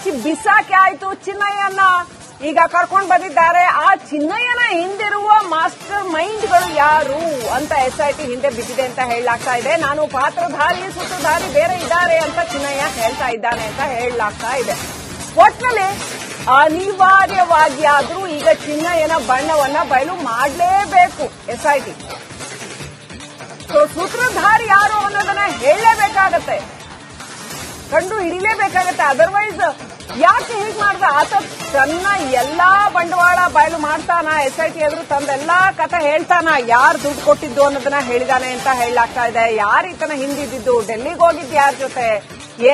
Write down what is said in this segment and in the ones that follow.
ಹಾಕಿ ಬಿಸಾಕಿ ಆಯ್ತು ಚಿನ್ನಯ್ಯನ ಈಗ ಕರ್ಕೊಂಡು ಬಂದಿದ್ದಾರೆ. ಆ ಚಿನ್ನಯ್ಯನ ಹಿಂದಿರುವ ಮಾಸ್ಟರ್ ಮೈಂಡ್ಗಳು ಯಾರು ಅಂತ SIT ಹಿಂದೆ ಬಿದ್ದಿದೆ ಅಂತ ಹೇಳಲಾಗ್ತಾ ಇದೆ. ನಾನು ಪಾತ್ರಧಾರಿ ಸೂತ್ರಧಾರಿ ಬೇರೆ ಇದ್ದಾರೆ ಅಂತ ಚಿನ್ನಯ್ಯ ಹೇಳ್ತಾ ಇದ್ದಾನೆ ಅಂತ ಹೇಳಲಾಗ್ತಾ ಇದೆ. ಒಟ್ಟಿನಲ್ಲಿ ಅನಿವಾರ್ಯವಾಗಿ ಆದ್ರೂ ಈಗ ಚಿನ್ನಯ್ಯನ ಬಣ್ಣವನ್ನ ಬಯಲು ಮಾಡಲೇಬೇಕು SIT. ಸೂತ್ರಧಾರಿ ಯಾರು ಅನ್ನೋದನ್ನ ಹೇಳಲೇಬೇಕಾಗತ್ತೆ, ಕಂಡು ಹಿಡಿಲೇಬೇಕಾಗತ್ತೆ. ಅದರ್ವೈಸ್ ಯಾಕೆ ಹೀಗೆ ಮಾಡ್ದ? ಆತ ತನ್ನ ಎಲ್ಲಾ ಬಂಡವಾಳ ಬಯಲು ಮಾಡ್ತಾನ, SIT ಎದುರು ತಂದೆಲ್ಲಾ ಕಥೆ ಹೇಳ್ತಾನ, ಯಾರು ದುಡ್ಡು ಕೊಟ್ಟಿದ್ದು ಅನ್ನೋದನ್ನ ಹೇಳಿದಾನೆ ಅಂತ ಹೇಳಲಾಗ್ತಾ ಇದೆ. ಯಾರು ಈತನ ಹಿಂದಿದ್ದು, ಡೆಲ್ಲಿಗೆ ಹೋಗಿದ್ದು ಯಾರ ಜೊತೆ,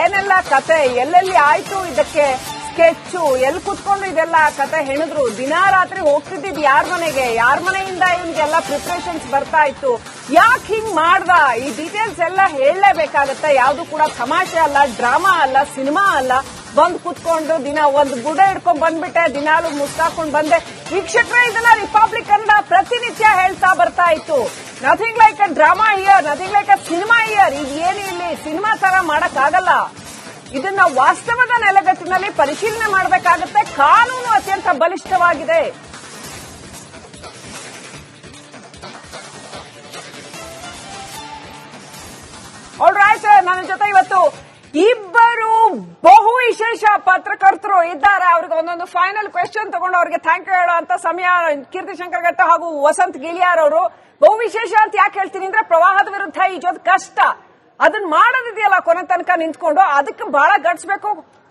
ಏನೆಲ್ಲ ಕತೆ, ಎಲ್ಲೆಲ್ಲಿ ಆಯ್ತು ಇದಕ್ಕೆ ಸ್ಕೆಚ್ಚು, ಎಲ್ಲಿ ಕುತ್ಕೊಂಡು ಇದೆಲ್ಲ ಕತೆ ಹೆಣಿದ್ರು, ದಿನ ರಾತ್ರಿ ಹೋಗ್ತಿದ್ದಿದ್ ಯಾರ ಮನೆಗೆ, ಯಾರ ಮನೆಯಿಂದ ಇವನ್ಗೆಲ್ಲ ಪ್ರಿಪರೇಷನ್ಸ್ ಬರ್ತಾ ಇತ್ತು, ಯಾಕೆ ಹಿಂಗ್ ಮಾಡ್ದ, ಈ ಡೀಟೇಲ್ಸ್ ಎಲ್ಲ ಹೇಳಲೇಬೇಕಾಗತ್ತೆ. ಯಾವ್ದು ಕೂಡ ತಮಾಷೆ ಅಲ್ಲ, ಡ್ರಾಮಾ ಅಲ್ಲ, ಸಿನಿಮಾ ಅಲ್ಲ. ಬಂದ್ ಕುತ್ಕೊಂಡು ದಿನ ಒಂದು ಗುಡ ಹಿಡ್ಕೊಂಡ್ ಬಂದ್ಬಿಟ್ಟೆ, ದಿನಾಲು ಮುಸ್ತಾಕೊಂಡ್ ಬಂದೆ. ವೀಕ್ಷಕರೇ, ಇದನ್ನ ರಿಪಬ್ಲಿಕ್ ಕನ್ನಡ ಪ್ರತಿನಿತ್ಯ ಹೇಳ್ತಾ ಬರ್ತಾ ಇತ್ತು. Nothing like a drama year, nothing like a cinema year. ಇದೇನು ಇಲ್ಲಿ ಸಿನಿಮಾ ತರ ಮಾಡಕ್ ಆಗಲ್ಲ. ಇದನ್ನ ವಾಸ್ತವದ ನೆಲೆಗಟ್ಟಿನಲ್ಲಿ ಪರಿಶೀಲನೆ ಮಾಡಬೇಕಾಗುತ್ತೆ. ಕಾನೂನು ಅತ್ಯಂತ ಬಲಿಷ್ಠವಾಗಿದೆ. ಆಲ್ರೈಟ್, ನನ್ನ ಜೊತೆ ಇವತ್ತು ಇಬ್ಬರು ಬಹು ವಿಶೇಷ ಪತ್ರಕರ್ತರು ಇದ್ದಾರೆ. ಅವ್ರಿಗೆ ಒಂದೊಂದು ಫೈನಲ್ ಕ್ವೆಶ್ಚನ್ ತಗೊಂಡು ಅವ್ರಿಗೆ ಥ್ಯಾಂಕ್ ಯು ಹೇಳೋ ಅಂತ ಸಮಯ. ಕೀರ್ತಿ ಶಂಕರ್ ಘಟ್ಟ ಹಾಗೂ ವಸಂತ್ ಗಿಳಿಯಾರ್ ಅವರು. ಬಹು ವಿಶೇಷ ಅಂತ ಯಾಕೆ ಹೇಳ್ತೀನಿ ಅಂದ್ರೆ, ಪ್ರವಾಹದ ವಿರುದ್ಧ ಈಜೋದು ಕಷ್ಟ, ಅದನ್ನ ಮಾಡೋದಿದೆಯಲ್ಲ ಕೊನೆ ತನಕ ನಿಂತ್ಕೊಂಡು, ಅದಕ್ಕೆ ಬಹಳ ಗಡ್ಸ್ಬೇಕು.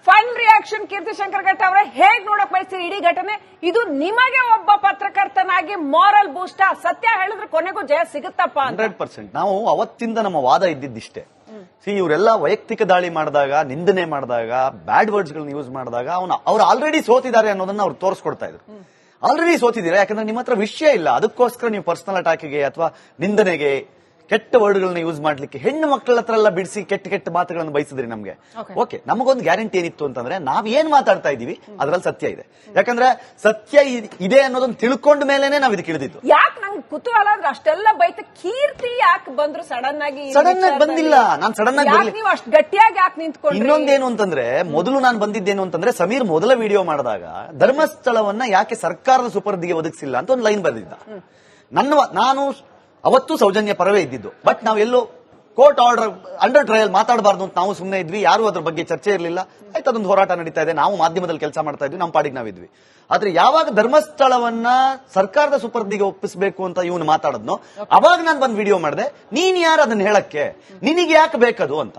ಫೈನಲ್ ರಿಯಾಕ್ಷನ್ ಕೀರ್ತಿ ಶಂಕರ್ ಘಟ್ಟ ಅವರೇ, ಹೇಗ್ ನೋಡಕ್ ಬಯಸ್ತೀರಿ ಇಡೀ ಘಟನೆ? ಇದು ನಿಮಗೆ ಒಬ್ಬ ಪತ್ರಕರ್ತನಾಗಿ ಮಾರಲ್ ಬೂಸ್ಟ್, ಸತ್ಯ ಹೇಳಿದ್ರೆ ಕೊನೆಗೂ ಜಯ ಸಿಗುತ್ತಪ್ಪ ಅಂತ? 100%. ನಾವು ಅವತ್ತಿಂದ ನಮ್ಮ ವಾದ ಇದ್ದಿದ್ದಿಷ್ಟೇ. ಇವರೆಲ್ಲ ವೈಯಕ್ತಿಕ ದಾಳಿ ಮಾಡಿದಾಗ, ನಿಂದನೆ ಮಾಡಿದಾಗ, ಬ್ಯಾಡ್ ವರ್ಡ್ಸ್ ಗಳನ್ನ ಯೂಸ್ ಮಾಡಿದಾಗ ಅವ್ರು ಆಲ್ರೆಡಿ ಸೋತಿದ್ದಾರೆ ಅನ್ನೋದನ್ನ ಅವ್ರು ತೋರಿಸ್ಕೊಡ್ತಾ ಇದ್ರು. ಆಲ್ರೆಡಿ ಸೋತಿದ್ದೀರಾ, ಯಾಕಂದ್ರೆ ನಿಮ್ಮ ಹತ್ರ ವಿಷಯ ಇಲ್ಲ, ಅದಕ್ಕೋಸ್ಕರ ನೀವು ಪರ್ಸನಲ್ ಅಟ್ಯಾಕ್ಗೆ ಅಥವಾ ನಿಂದನೆಗೆ, ಕೆಟ್ಟ ವರ್ಡ್ಗಳನ್ನ ಯೂಸ್ ಮಾಡ್ಲಿಕ್ಕೆ ಹೆಣ್ಣು ಮಕ್ಕಳ ಹತ್ರ ಎಲ್ಲ ಬಿಡಿಸಿ ಕೆಟ್ಟ ಕೆಟ್ಟ ಮಾತುಗಳನ್ನು ಬಯಸಿದ್ರಿ ನಮ್ಗೆ. ಓಕೆ, ನಮಗೊಂದು ಗ್ಯಾರಂಟಿ ಏನಿತ್ತು ಅಂತಂದ್ರೆ, ನಾವ್ ಏನ್ ಮಾತಾಡ್ತಾ ಇದೀವಿ ಅದ್ರಲ್ಲಿ ಸತ್ಯ ಇದೆ. ಯಾಕಂದ್ರೆ ಸತ್ಯ ಇದೆ ಅನ್ನೋದನ್ನ ತಿಳ್ಕೊಂಡ ಮೇಲೆನೆ ನಾವ್ ಇದಕ್ಕೆ ಇಳಿದಿದ್ದು. ಯಾಕೆ ನಂಗೆ ಕುತೂಹಲ ಅಂದ್ರೆ, ಅಷ್ಟೆಲ್ಲ ಬೈತ ಕೀರ್ತಿ ಯಾಕೆ ಬಂದ್ರು ಸಡನ್ ಆಗಿ? ಬಂದಿಲ್ಲ, ನಾನು ಸಡನ್ ಆಗಿ ನೀವು ಅಷ್ಟು ಗಟ್ಟಿಯಾಗಿ ಯಾಕೆ ನಿಂತ್ಕೊಂಡು? ಇನ್ನೊಂದೇನು ಅಂತಂದ್ರೆ, ಮೊದಲು ನಾನು ಬಂದಿದ್ದೇನು ಅಂತಂದ್ರೆ, ಸಮೀರ್ ಮೊದಲ ವಿಡಿಯೋ ಮಾಡಿದಾಗ ಧರ್ಮಸ್ಥಳವನ್ನ ಯಾಕೆ ಸರ್ಕಾರದ ಸುಪರ್ದಿಗೆ ಒದಗಿಸಿಲ್ಲ ಅಂತ ಒಂದು ಲೈನ್ ಬರೆದಿದ್ದ. ನಾನು ಅವತ್ತು ಸೌಜನ್ಯ ಪರವೇ ಇದ್ದಿದ್ದು. ಬಟ್ ನಾವೆಲ್ಲೋ ಕೋರ್ಟ್ ಆರ್ಡರ್ ಅಂಡರ್ ಟ್ರಯಲ್ ಮಾತಾಡಬಾರ್ದು ಅಂತ ನಾವು ಸುಮ್ಮನೆ ಇದ್ವಿ. ಯಾರು ಅದ್ರ ಬಗ್ಗೆ ಚರ್ಚೆ ಇರಲಿಲ್ಲ. ಆಯ್ತು, ಅದೊಂದು ಹೋರಾಟ ನಡೀತಾ ಇದೆ, ನಾವು ಮಾಧ್ಯಮದಲ್ಲಿ ಕೆಲಸ ಮಾಡ್ತಾ ಇದ್ವಿ, ನಮ್ಮ ಪಾಡಿಗೆ ನಾವಿದ್ವಿ. ಆದ್ರೆ ಯಾವಾಗ ಧರ್ಮಸ್ಥಳವನ್ನ ಸರ್ಕಾರದ ಸುಪರ್ದಿಗೆ ಒಪ್ಪಿಸಬೇಕು ಅಂತ ಇವನು ಮಾತಾಡದ್ನೋ, ಅವಾಗ ನಾನು ಬಂದ್ ವಿಡಿಯೋ ಮಾಡಿದೆ. ನೀನ್ ಯಾರು ಅದನ್ನ ಹೇಳಕ್ಕೆ, ನಿನಗೆ ಯಾಕೆ ಬೇಕದು ಅಂತ.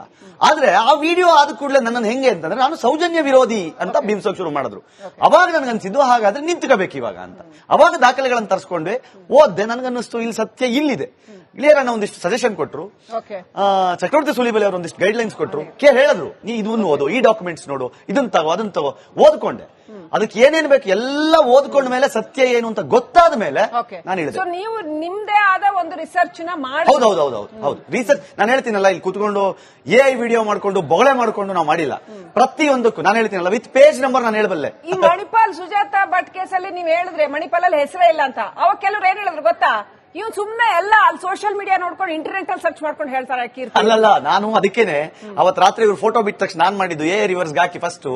ಆದ್ರೆ ಆ ವಿಡಿಯೋ ಆದ ಕೂಡಲೇ ನನ್ನನ್ನು ಹೆಂಗೆ ಅಂತಂದ್ರೆ, ನಾನು ಸೌಜನ್ಯ ವಿರೋಧಿ ಅಂತ ಬಿಂಬಿಸೋಕೆ ಶುರು ಮಾಡಿದ್ರು. ಅವಾಗ ನನ್ಗನ್ಸಿದ್ದು, ಹಾಗಾದ್ರೆ ನಿಂತ್ಕೋಬೇಕು ಇವಾಗ ಅಂತ. ಅವಾಗ ದಾಖಲೆಗಳನ್ನು ತರಿಸ್ಕೊಂಡ್ವಿ, ಓದ್ದೆ, ನನ್ಗನ್ನಿಸ್ತು ಇಲ್ಲಿ ಸತ್ಯ ಇಲ್ಲಿದೆ. ಕ್ಲಿಯರ್ ಅನ್ನ ಒಂದಿಷ್ಟು ಸಜೆಷನ್ ಕೊಟ್ರು, ಚಕ್ರವರ್ತಿ ಸೂಲಿಬೆಲೆ ಅವರು ಒಂದಿಷ್ಟು ಗೈಡ್ ಲೈನ್ಸ್ ಕೊಟ್ರು. ಹೇಳಿದ್ರು, ನೀ ಇದನ್ನು ಓದು, ಈ ಡಾಕ್ಯುಮೆಂಟ್ಸ್ ನೋಡು, ಇದನ್ನ ತಗೋ, ಅದನ್ನ ತಗೋ. ಓದ್ಕೊಂಡೆ. ಅದಕ್ಕೆ ಏನೇನ್ ಬೇಕು ಎಲ್ಲ ಓದ್ಕೊಂಡ ಮೇಲೆ ಸತ್ಯ ಏನು ಅಂತ ಗೊತ್ತಾದ ಮೇಲೆ ನಾನು ಹೇಳಿದೆ. ನೀವು ನಿಮ್ದೇ ಆದ ಒಂದು ರಿಸರ್ಚ್ ನ ಮಾಡಿ. ಹೌದು, ರಿಸರ್ಚ್ ನಾನು ಹೇಳ್ತೀನಲ್ಲ, ಇಲ್ಲಿ ಕೂತ್ಕೊಂಡು AI ವಿಡಿಯೋ ಮಾಡ್ಕೊಂಡು ಬೊಗಳೆ ಮಾಡ್ಕೊಂಡು ನಾವು ಮಾಡಿಲ್ಲ. ಪ್ರತಿಯೊಂದಕ್ಕೂ ನಾನು ಹೇಳ್ತೀನಲ್ಲ, ವಿತ್ ಪೇಜ್ ನಂಬರ್ ನಾನು ಹೇಳಬಲ್ಲೆ. ಈ ಮಣಿಪಾಲ್ ಸುಜಾತಾ ಭಟ್ ಕೇಸಲ್ಲಿ ನೀವು ಹೇಳಿದ್ರೆ ಮಣಿಪಾಲ್ ಅಲ್ಲಿ ಹೆಸರೇ ಇಲ್ಲ ಅಂತ, ಅವಾಗ ಕೆಲವ್ರು ಏನ್ ಹೇಳಿದ್ರು ಗೊತ್ತಾ? ಇವ್ ಸುಮ್ನೆ ಎಲ್ಲ ಅಲ್ಲಿ ಸೋಷಿಯಲ್ ಮೀಡಿಯಾ ನೋಡ್ಕೊಂಡು ಇಂಟರ್ನೆಟ್ ಅಲ್ಲಿ ಸರ್ಚ್ ಮಾಡ್ಕೊಂಡು ಹೇಳ್ತಾರೆ ಕೀರ್ತಿ. ಅಲ್ಲಲ್ಲ, ನಾನು ಅದಕ್ಕೇನೆ ಅವತ್ ರಾತ್ರಿ ಇವ್ರು ಫೋಟೋ ಬಿಟ್ಟ ತಕ್ಷಣ ನಾನ್ ಮಾಡಿದ್ದು AI ರಿವರ್ಸ್ ಹಾಕಿ ಫಸ್ಟ್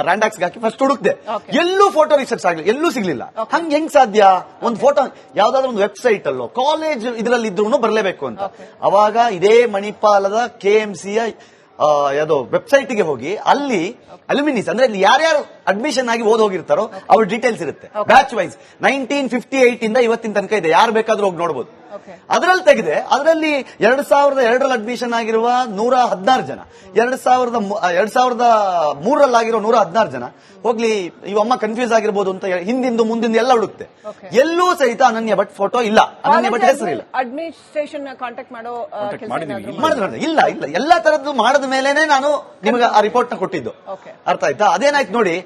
ರ್ಯಾಂಡಾಕ್ಸ್ ಹಾಕಿ ಫಸ್ಟ್ ಹುಡುಕ್ದೆ. ಎಲ್ಲೂ ಫೋಟೋ ರಿಸರ್ಚ್ ಆಗ್ಲಿಲ್ಲ, ಎಲ್ಲೂ ಸಿಗ್ಲಿಲ್ಲ. ಹಂಗ್ ಹೆಂಗ್ ಸಾಧ್ಯ? ಒಂದು ಫೋಟೋ ಯಾವ್ದಾದ್ರು ಒಂದು ವೆಬ್ಸೈಟ್ ಅಲ್ಲೋ ಕಾಲೇಜ್ ಇದ್ರಲ್ಲಿ ಇದ್ರು ಬರ್ಲೇಬೇಕು ಅಂತ. ಅವಾಗ ಇದೇ ಮಣಿಪಾಲದ KMCಯ ಯಾವುದೋ ವೆಬ್ಸೈಟ್ ಗೆ ಹೋಗಿ, ಅಲ್ಲಿ ಅಲ್ಯುಮಿನಿಸ್ ಅಂದ್ರೆ ಇಲ್ಲಿ ಯಾರ್ಯಾರು ಅಡ್ಮಿಷನ್ ಆಗಿ ಓದ್ ಹೋಗಿರ್ತಾರೋ ಅವ್ರ ಡೀಟೇಲ್ಸ್ ಇರುತ್ತೆ, ಬ್ಯಾಚ್ ವೈಸ್. 1958 ಇಂದ ಇವತ್ತಿನ ತನಕ ಇದೆ, ಯಾರು ಬೇಕಾದ್ರೂ ಹೋಗಿ ನೋಡಬಹುದು. ಅದರಲ್ಲಿ ತೆಗೆದೆ, ಅದರಲ್ಲಿ 2002ರಲ್ಲಿ ಅಡ್ಮಿಷನ್ ಆಗಿರುವ 116 ಜನ, 2003ರಲ್ಲಿ ಆಗಿರೋ 116 ಜನ. ಹೋಗ್ಲಿ, ಇವಮ್ಮ ಕನ್ಫ್ಯೂಸ್ ಆಗಿರ್ಬೋದು ಅಂತ ಹಿಂದಿಂದು ಮುಂದಿಂದು ಎಲ್ಲ ಹುಡುಕ್ತೆ, ಎಲ್ಲೂ ಸಹಿತ ಅನನ್ಯ ಭಟ್ ಫೋಟೋ ಇಲ್ಲ, ಅನನ್ಯ ಭಟ್ ಹೆಸರಿಲ್ಲ. ಅಡ್ಮಿನಿಸ್ಟ್ರೇಷನ್ ಕಾಂಟ್ಯಾಕ್ಟ್ ಮಾಡೋ ಇಲ್ಲ, ಎಲ್ಲಾ ತರದ್ದು ಮಾಡಿದ ಮೇಲೆನೆ ನಾನು ನಿಮಗೆ ಆ ರಿಪೋರ್ಟ್ ನ ಕೊಟ್ಟಿದ್ದು. ಅರ್ಥ ಆಯ್ತಾ? ಅದೇನಾಯ್ತು ನೋಡಿ,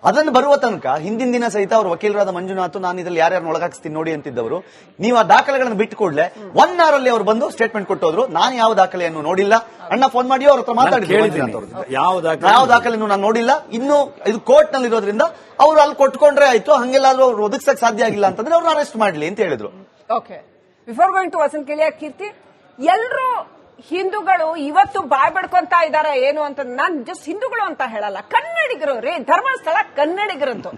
ಅದನ್ನು ಬರುವ ತನಕ ಹಿಂದಿನ ದಿನ ಸಹಿತ ಅವರು ವಕೀಲರಾದ ಮಂಜುನಾಥ್, ನಾನು ಇದ್ರಲ್ಲಿ ಯಾರ್ಯಾರು ಒಳಗಾಕ್ಸ್ತೀನಿ ನೋಡಿ ಅಂತಿದ್ದವರು, ನೀವು ಆ ದಾಖಲೆಗಳನ್ನು ಬಿಟ್ಟು ಕೂಡಲೇ 1 hour ಅಲ್ಲಿ ಅವರು ಬಂದು ಸ್ಟೇಟ್ಮೆಂಟ್ ಕೊಟ್ಟೋದ್ರು. ನಾನು ಯಾವ ದಾಖಲೆಯನ್ನು ನೋಡಿಲ್ಲ, ಅಣ್ಣ ಫೋನ್ ಮಾಡಿ ಅವ್ರ ಹತ್ರ ಮಾತಾಡಿದ್ರು, ಯಾವ ದಾಖಲೆಯನ್ನು ನಾನು ನೋಡಿಲ್ಲ, ಇನ್ನು ಇದು ಕೋರ್ಟ್ ನಲ್ಲಿ ಇರೋದ್ರಿಂದ ಅವ್ರು ಅಲ್ಲಿ ಕೊಟ್ಕೊಂಡ್ರೆ ಆಯ್ತು, ಹಂಗೆಲ್ಲಾದ್ರೂ ಅವ್ರು ಒದಗಿಸಕ್ ಸಾಧ್ಯ ಆಗಿಲ್ಲ ಅಂತಂದ್ರೆ ಅವ್ರನ್ನ ಅರೆಸ್ಟ್ ಮಾಡ್ಲಿ ಅಂತ ಹೇಳಿದ್ರು. Okay, before going to Vasanth Giliyar, Keerthi, ಎಲ್ರು ಹಿಂದೂಗಳು ಇವತ್ತು ಬಾಯ್ ಬಡ್ಕೊಂತ ಇದಾರೆ ಏನು ಅಂತ ನಾನ್ ಜಸ್ಟ್ ಹಿಂದೂಗಳು ಅಂತ ಹೇಳಲ್ಲ, ಕನ್ನಡಿಗರು ರೀ. ಧರ್ಮಸ್ಥಳ ಕನ್ನಡಿಗರದ್ದು.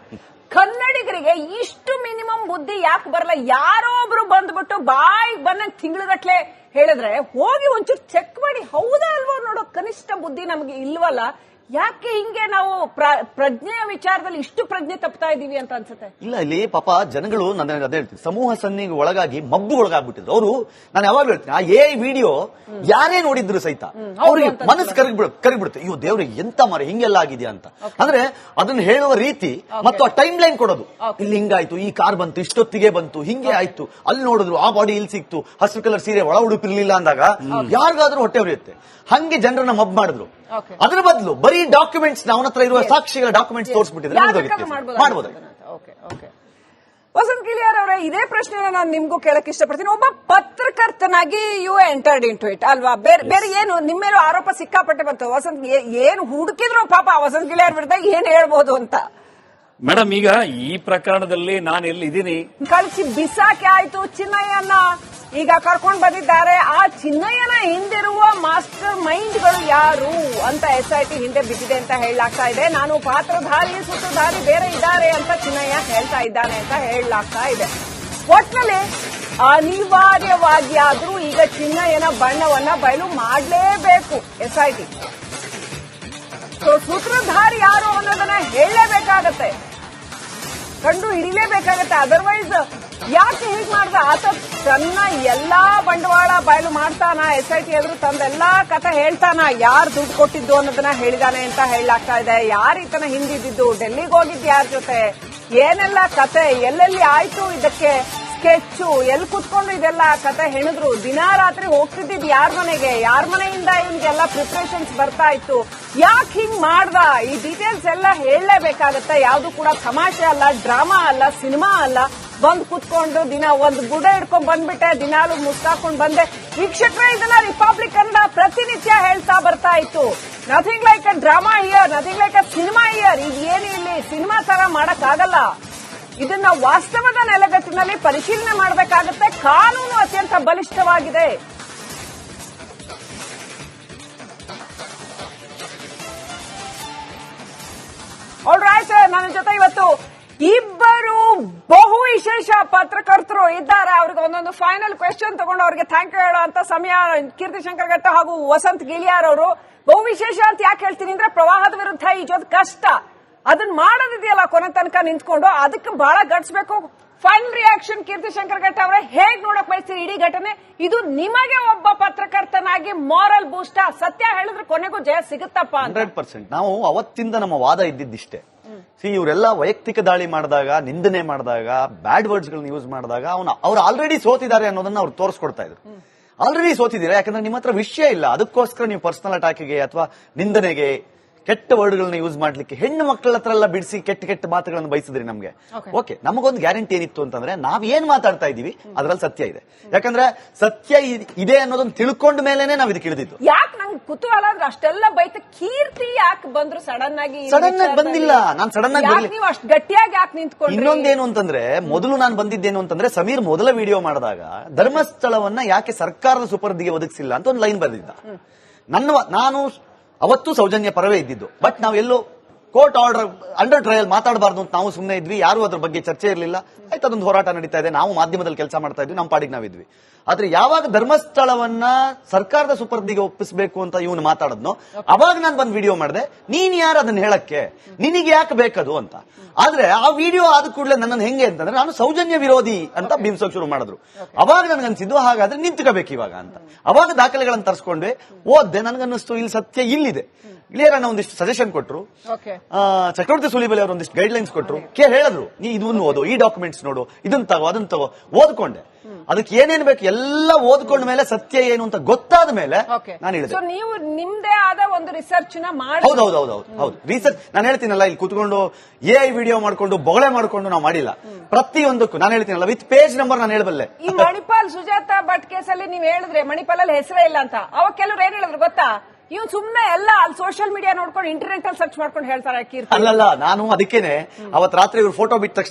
ಕನ್ನಡಿಗರಿಗೆ ಇಷ್ಟು ಮಿನಿಮಮ್ ಬುದ್ಧಿ ಯಾಕೆ ಬರಲ್ಲ? ಯಾರೋ ಒಬ್ರು ಬಂದ್ಬಿಟ್ಟು ಬಾಯ್ ಬಂದ ತಿಂಗಳಗಟ್ಲೆ ಹೇಳಿದ್ರೆ ಹೋಗಿ ಒಂಚೂರು ಚೆಕ್ ಮಾಡಿ ಹೌದಾ ಅಲ್ವೋ ನೋಡೋ ಕನಿಷ್ಠ ಬುದ್ಧಿ ನಮ್ಗೆ ಇಲ್ವಲ್ಲ. ಯಾಕೆ ಹಿಂಗೆ ನಾವು ಪ್ರಜ್ಞೆಯ ವಿಚಾರದಲ್ಲಿ ಇಷ್ಟು ಪ್ರಜ್ಞೆ ತಪ್ತಾ ಇದೀವಿ ಅಂತ ಅನ್ಸುತ್ತೆ. ಇಲ್ಲ, ಇಲ್ಲಿ ಪಾಪ ಜನಗಳು ನಾನು ಅದೇ ಹೇಳ್ತೀನಿ, ಸಮೂಹ ಸನ್ನಿಗೆ ಒಳಗಾಗಿ ಮಬ್ಬುಗೊಳಗಾಗ್ಬಿಟ್ಟಿದ್ರು ಅವರು. ನಾನು ಯಾವಾಗ ಹೇಳ್ತೀನಿ, ಆ ವಿಡಿಯೋ ಯಾರೇ ನೋಡಿದ್ರು ಸಹಿತ ಅವ್ರಿಗೆ ಮನಸ್ಸು ಕರಗ್ಬಿಡುತ್ತೆ. ಅಯ್ಯೋ ದೇವ್ರಿಗೆ ಎಂತ ಮಾರೆ ಹಿಂಗೆಲ್ಲ ಆಗಿದೆಯಾ ಅಂತ. ಅಂದ್ರೆ ಅದನ್ನ ಹೇಳುವ ರೀತಿ ಮತ್ತು ಆ ಟೈಮ್ ಲೈನ್ ಕೊಡೋದು, ಇಲ್ಲಿ ಹಿಂಗಾಯ್ತು, ಈ ಕಾರ್ ಬಂತು, ಇಷ್ಟೊತ್ತಿಗೆ ಬಂತು, ಹಿಂಗೆ ಆಯ್ತು, ಅಲ್ಲಿ ನೋಡಿದ್ರು ಆ ಬಾಡಿ ಇಲ್ಲಿ ಸಿಕ್ತು, ಹಸಿರು ಕಲರ್ ಸೀರೆ ಒಳ ಉಡುಪಿರ್ಲಿಲ್ಲ ಅಂದಾಗ ಯಾರಿಗಾದ್ರೂ ಹೊಟ್ಟೆ ಉರಿಯುತ್ತೆ. ಹಂಗೆ ಜನರನ್ನ ಮಬ್ ಮಾಡಿದ್ರು. ಅದರ ಬದಲು ಬರೀ ಡಾಕ್ಯುಮೆಂಟ್ಸ್, ಅವನ ಹತ್ರ ಇರುವ ಸಾಕ್ಷಿಗಳ ಡಾಕ್ಯುಮೆಂಟ್ಸ್ ತೋರಿಸ್ಬಿಟ್ಟಿದ್ರೆ ಮಾಡಬಹುದು. ವಸಂತ್ ಗಿಳಿಯಾರ್ ಅವರೇ, ಇದೇ ಪ್ರಶ್ನೆ ನಾನು ನಿಮ್ಗೂ ಕೇಳಕ್ ಇಷ್ಟಪಡ್ತೀನಿ. ಒಬ್ಬ ಪತ್ರಕರ್ತನಾಗಿ you entered into it ಅಲ್ವಾ? ಬೇರೆ ಏನು ನಿಮ್ಮೇಲೂ ಆರೋಪ ಸಿಕ್ಕಾಪಟ್ಟೆ ಬಂತು. ವಸಂತ್ ಏನು ಹುಡುಕಿದ್ರು ಪಾಪ ವಸಂತ್ ಗಿಳಿಯಾರ್ ವಿರುದ್ಧ ಏನ್ ಹೇಳ್ಬೋದು ಅಂತ. ಮೇಡಮ್, ಈಗ ಈ ಪ್ರಕರಣದಲ್ಲಿ ನಾನು ಎಲ್ಲಿದ್ದೀನಿ, ಕಳಿಸಿ ಬಿಸಾಕಿ ಆಯ್ತು ಚಿನ್ನಯ್ಯನ, ಈಗ ಕರ್ಕೊಂಡು ಬಂದಿದ್ದಾರೆ. ಆ ಚಿನ್ನಯ್ಯನ ಹಿಂದಿರುವ ಮಾಸ್ಟರ್ ಮೈಂಡ್ಗಳು ಯಾರು ಅಂತ SIT ಹಿಂದೆ ಬಿದ್ದಿದೆ ಅಂತ ಹೇಳಲಾಗ್ತಾ ಇದೆ. ನಾನು ಪಾತ್ರಧಾರಿ ಸೂತ್ರಧಾರಿ ಬೇರೆ ಇದ್ದಾರೆ ಅಂತ ಚಿನ್ನಯ್ಯ ಹೇಳ್ತಾ ಇದ್ದಾನೆ ಅಂತ ಹೇಳಲಾಗ್ತಾ ಇದೆ. ಒಟ್ಟಿನಲ್ಲಿ ಅನಿವಾರ್ಯವಾಗಿ ಆದ್ರೂ ಈಗ ಚಿನ್ನಯ್ಯನ ಬಣ್ಣವನ್ನ ಬಯಲು ಮಾಡಲೇಬೇಕು SIT. ಸೂತ್ರಧಾರಿ ಯಾರು ಅನ್ನೋದನ್ನ ಹೇಳಲೇಬೇಕಾಗತ್ತೆ, ಕಂಡು ಹಿಡಿಲೇಬೇಕಾಗತ್ತೆ. ಅದರ್ವೈಸ್ ಯಾಕೆ ಹೀಗೆ ಮಾಡ್ದ? ಆತ ತನ್ನ ಎಲ್ಲಾ ಬಂಡವಾಳ ಬಯಲು ಮಾಡ್ತಾನ, SIT ಎದುರು ತಂದೆಲ್ಲಾ ಕಥೆ ಹೇಳ್ತಾನ, ಯಾರು ದುಡ್ಡು ಕೊಟ್ಟಿದ್ದು ಅನ್ನೋದನ್ನ ಹೇಳಿದಾನೆ ಅಂತ ಹೇಳಲಾಗ್ತಾ ಇದೆ. ಯಾರು ಈತನ ಹಿಂದಿದ್ದು, ಡೆಲ್ಲಿಗೆ ಹೋಗಿದ್ದು ಯಾರ ಜೊತೆ, ಏನೆಲ್ಲ ಕತೆ, ಎಲ್ಲೆಲ್ಲಿ ಆಯ್ತು ಇದಕ್ಕೆ ಸ್ಕೆಚ್ಚು, ಎಲ್ಲಿ ಕುತ್ಕೊಂಡು ಇದೆಲ್ಲ ಕತೆ ಹೆಣಿದ್ರು. ದಿನಾ ರಾತ್ರಿ ಹೋಗ್ತಿದ್ದಿದ್ ಯಾರ ಮನೆಗೆ, ಯಾರ ಮನೆಯಿಂದ ಇವನ್ಗೆಲ್ಲ ಪ್ರಿಪರೇಷನ್ಸ್ ಬರ್ತಾ ಇತ್ತು, ಯಾಕೆ ಹಿಂಗ್ ಮಾಡ್ದ, ಈ ಡೀಟೇಲ್ಸ್ ಎಲ್ಲ ಹೇಳಲೇಬೇಕಾಗತ್ತೆ. ಯಾವ್ದು ಕೂಡ ತಮಾಷೆ ಅಲ್ಲ, ಡ್ರಾಮಾ ಅಲ್ಲ, ಸಿನಿಮಾ ಅಲ್ಲ. ಬಂದ್ ಕುತ್ಕೊಂಡು ದಿನ ಒಂದು ಗುಡ ಹಿಡ್ಕೊಂಡ್ ಬಂದ್ಬಿಟ್ಟೆ, ದಿನಾಲು ಮುಸ್ತಾಕೊಂಡ್ ಬಂದೆ. ವೀಕ್ಷಕರೇ, ಇದನ್ನ ರಿಪಬ್ಲಿಕ್ ಕನ್ನಡ ಪ್ರತಿನಿತ್ಯ ಹೇಳ್ತಾ ಬರ್ತಾ ಇತ್ತು. Nothing like a drama here, nothing like a cinema here. ಇದೇನು ಇಲ್ಲಿ ಸಿನಿಮಾ ತರ ಮಾಡಕ್ ಆಗಲ್ಲ. ಇದನ್ನ ವಾಸ್ತವದ ನೆಲೆಗಟ್ಟಿನಲ್ಲಿ ಪರಿಶೀಲನೆ ಮಾಡಬೇಕಾಗುತ್ತೆ. ಕಾನೂನು ಅತ್ಯಂತ ಬಲಿಷ್ಠವಾಗಿದೆ. ಆಲ್ರೈಟ್, ನನ್ನ ಜೊತೆ ಇವತ್ತು ಇಬ್ಬರು ಬಹು ವಿಶೇಷ ಪತ್ರಕರ್ತರು ಇದ್ದಾರೆ. ಅವ್ರಿಗೆ ಒಂದೊಂದು ಫೈನಲ್ ಕ್ವೆಶ್ಚನ್ ತಗೊಂಡು ಅವ್ರಿಗೆ ಥ್ಯಾಂಕ್ ಯು ಹೇಳೋ ಅಂತ ಸಮಯ. ಕೀರ್ತಿ ಶಂಕರ್ ಘಟ್ಟ ಹಾಗೂ ವಸಂತ್ ಗಿಳಿಯಾರ್ ಅವರು. ಬಹು ವಿಶೇಷ ಅಂತ ಯಾಕೆ ಹೇಳ್ತೀನಿ ಅಂದ್ರೆ, ಪ್ರವಾಹದ ವಿರುದ್ಧ ಈಜೋದು ಕಷ್ಟ, ಅದನ್ನ ಮಾಡೋದಿದೆಯಲ್ಲ ಕೊನೆ ತನಕ ನಿಂತ್ಕೊಂಡು, ಅದಕ್ಕೆ ಬಹಳ ಗಡ್ಸ್ಬೇಕು. ಫೈನಲ್ ರಿಯಾಕ್ಷನ್ ಕೀರ್ತಿ ಶಂಕರ್ ಘಟ್ಟ ಅವರೇ, ಹೇಗ್ ನೋಡಕ್ ಬಯಸ್ತೀರಿ ಇಡೀ ಘಟನೆ? ಇದು ನಿಮಗೆ ಒಬ್ಬ ಪತ್ರಕರ್ತನಾಗಿ ಮಾರಲ್ ಬೂಸ್ಟ್, ಸತ್ಯ ಹೇಳಿದ್ರೆ ಕೊನೆಗೂ ಜಯ ಸಿಗುತ್ತಪ್ಪ ಅಂತ. 100%. ನಾವು ಅವತ್ತಿಂದ ನಮ್ಮ ವಾದ ಇದ್ದಿದ್ದಿಷ್ಟೇ. ಇವರೆಲ್ಲ ವೈಯಕ್ತಿಕ ದಾಳಿ ಮಾಡಿದಾಗ, ನಿಂದನೆ ಮಾಡಿದಾಗ, ಬ್ಯಾಡ್ ವರ್ಡ್ಸ್ ಗಳನ್ನ ಯೂಸ್ ಮಾಡಿದಾಗ ಅವ್ರು ಆಲ್ರೆಡಿ ಸೋತಿದ್ದಾರೆ ಅನ್ನೋದನ್ನ ಅವ್ರು ತೋರಿಸ್ಕೊಡ್ತಾ ಇದ್ರು. ಆಲ್ರೆಡಿ ಸೋತಿದ್ದೀರಾ, ಯಾಕಂದ್ರೆ ನಿಮ್ಮ ಹತ್ರ ವಿಷಯ ಇಲ್ಲ, ಅದಕ್ಕೋಸ್ಕರ ನೀವು ಪರ್ಸನಲ್ ಅಟ್ಯಾಕ್ಗೆ ಅಥವಾ ನಿಂದನೆಗೆ, ಕೆಟ್ಟ ವರ್ಡ್ಗಳನ್ನ ಯೂಸ್ ಮಾಡ್ಲಿಕ್ಕೆ ಹೆಣ್ಣು ಮಕ್ಕಳ ಹತ್ರ ಎಲ್ಲ ಬಿಡಿಸಿ ಕೆಟ್ಟ ಕೆಟ್ಟ ಮಾತುಗಳನ್ನು ಬಯಸಿದ್ರಿ ನಮ್ಗೆ. ಓಕೆ, ನಮಗೊಂದು ಗ್ಯಾರಂಟಿ ಏನಿತ್ತು ಅಂತಂದ್ರೆ, ನಾವ್ ಏನ್ ಮಾತಾಡ್ತಾ ಇದೀವಿ ಅದ್ರಲ್ಲಿ ಸತ್ಯ ಇದೆ. ಯಾಕಂದ್ರೆ ಸತ್ಯ ಇದೆ ಅನ್ನೋದನ್ನ ತಿಳ್ಕೊಂಡ ಮೇಲೆನೆ ನಾವ್ ಇದಕ್ಕೆ ಇಳಿದಿದ್ದು. ಯಾಕೆ ನಂಗೆ ಕುತೂಹಲ ಅಂದ್ರೆ, ಅಷ್ಟೆಲ್ಲ ಬೈತ ಕೀರ್ತಿ ಯಾಕೆ ಬಂದ್ರು ಸಡನ್ ಆಗಿ? ಬಂದಿಲ್ಲ, ನಾನು ಸಡನ್ ಆಗಿ ನೀವು ಅಷ್ಟು ಗಟ್ಟಿಯಾಗಿ ಯಾಕೆ ನಿಂತ್ಕೊಂಡು? ಇನ್ನೊಂದೇನು ಅಂತಂದ್ರೆ, ಮೊದಲು ನಾನು ಬಂದಿದ್ದೇನು ಅಂತಂದ್ರೆ, ಸಮೀರ್ ಮೊದಲ ವಿಡಿಯೋ ಮಾಡಿದಾಗ ಧರ್ಮಸ್ಥಳವನ್ನ ಯಾಕೆ ಸರ್ಕಾರದ ಸುಪರ್ದಿಗೆ ಒದಗಿಸಿಲ್ಲ ಅಂತ ಒಂದು ಲೈನ್ ಬರೆದಿದ್ದ. ನಾನು ಅವತ್ತು ಸೌಜನ್ಯ ಪರವೇ ಇದ್ದಿದ್ದು. ಬಟ್ ನಾವೆಲ್ಲೋ ಕೋರ್ಟ್ ಆರ್ಡರ್ ಅಂಡರ್ ಟ್ರಯಲ್ ಮಾತಾಡಬಾರ್ದು ಅಂತ ನಾವು ಸುಮ್ಮನೆ ಇದ್ವಿ. ಯಾರು ಅದ್ರ ಬಗ್ಗೆ ಚರ್ಚೆ ಇರಲಿಲ್ಲ. ಆಯ್ತು, ಅದೊಂದು ಹೋರಾಟ ನಡೀತಾ ಇದೆ, ನಾವು ಮಾಧ್ಯಮದಲ್ಲಿ ಕೆಲಸ ಮಾಡ್ತಾ ಇದ್ವಿ, ನಮ್ಮ ಪಾಡಿಗೆ ನಾವಿದ್ವಿ. ಆದ್ರೆ ಯಾವಾಗ ಧರ್ಮಸ್ಥಳವನ್ನ ಸರ್ಕಾರದ ಸುಪರ್ದಿಗೆ ಒಪ್ಪಿಸಬೇಕು ಅಂತ ಇವನು ಮಾತಾಡದ್ನೋ, ಅವಾಗ ನಾನು ಬಂದ್ ವಿಡಿಯೋ ಮಾಡಿದೆ. ನೀನ್ ಯಾರು ಅದನ್ನ ಹೇಳಕ್ಕೆ, ನಿನಗೆ ಯಾಕೆ ಬೇಕದು ಅಂತ. ಆದ್ರೆ ಆ ವಿಡಿಯೋ ಆದ ಕೂಡಲೇ ನನ್ನನ್ನು ಹೆಂಗೆ ಅಂತಂದ್ರೆ, ನಾನು ಸೌಜನ್ಯ ವಿರೋಧಿ ಅಂತ ಬಿಂಬಿಸೋಕೆ ಶುರು ಮಾಡಿದ್ರು. ಅವಾಗ ನನ್ಗನ್ಸಿದ್ದು, ಹಾಗಾದ್ರೆ ನಿಂತ್ಕೋಬೇಕು ಇವಾಗ ಅಂತ. ಅವಾಗ ದಾಖಲೆಗಳನ್ನು ತರಿಸ್ಕೊಂಡ್ವಿ, ಓದ್ದೆ, ನನ್ಗನ್ನಿಸ್ತು ಇಲ್ಲಿ ಸತ್ಯ ಇಲ್ಲಿದೆ. ಕ್ಲಿಯರ್ ಅನ್ನ ಒಂದಿಷ್ಟು ಸಜೆಷನ್ ಕೊಟ್ರು, ಚಕ್ರವರ್ತಿ ಸೂಲಿಬೆಲೆ ಅವರು ಒಂದಿಷ್ಟು ಗೈಡ್ ಲೈನ್ಸ್ ಕೊಟ್ರು. ಹೇಳಿದ್ರು, ನೀ ಇದನ್ನು ಓದು, ಈ ಡಾಕ್ಯುಮೆಂಟ್ಸ್ ನೋಡು, ಇದನ್ನ ತಗೋ, ಅದನ್ನ ತಗೋ. ಓದ್ಕೊಂಡೆ. ಅದಕ್ಕೆ ಏನೇನ್ ಬೇಕು ಎಲ್ಲ ಓದ್ಕೊಂಡ ಮೇಲೆ ಸತ್ಯ ಏನು ಅಂತ ಗೊತ್ತಾದ ಮೇಲೆ ನಾನು ಹೇಳಿದೆ. ನೀವು ನಿಮ್ದೇ ಆದ ಒಂದು ರಿಸರ್ಚ್ ನ ಮಾಡಿ. ಹೌದು, ರಿಸರ್ಚ್ ನಾನು ಹೇಳ್ತೀನಲ್ಲ, ಇಲ್ಲಿ ಕುತ್ಕೊಂಡು AI ವಿಡಿಯೋ ಮಾಡ್ಕೊಂಡು ಬೊಗಳೆ ಮಾಡ್ಕೊಂಡು ನಾವು ಮಾಡಿಲ್ಲ. ಪ್ರತಿಯೊಂದಕ್ಕೂ ನಾನು ಹೇಳ್ತೀನಲ್ಲ, ವಿತ್ ಪೇಜ್ ನಂಬರ್ ನಾನು ಹೇಳಬಲ್ಲೆ. ಈ ಮಣಿಪಾಲ್ ಸುಜಾತಾ ಭಟ್ ಕೇಸಲ್ಲಿ ನೀವು ಹೇಳಿದ್ರೆ ಮಣಿಪಾಲ್ ಅಲ್ಲಿ ಹೆಸರೇ ಇಲ್ಲ ಅಂತ, ಅವಾಗ ಕೆಲವ್ರು ಏನ್ ಹೇಳಿದ್ರು ಗೊತ್ತಾ? ಇವ್ ಸುಮ್ನೆ ಎಲ್ಲ ಅಲ್ಲಿ ಸೋಷಿಯಲ್ ಮೀಡಿಯಾ ನೋಡ್ಕೊಂಡು ಇಂಟರ್ನೆಟ್ ಅಲ್ಲಿ ಸರ್ಚ್ ಮಾಡ್ಕೊಂಡು ಹೇಳ್ತಾರೆ ಕೀರ್ತಿ. ಅಲ್ಲಲ್ಲ, ನಾನು ಅದಕ್ಕೇನೆ ಅವತ್ ರಾತ್ರಿ ಇವ್ರು ಫೋಟೋ ಬಿಟ್ಟ ತಕ್ಷಣ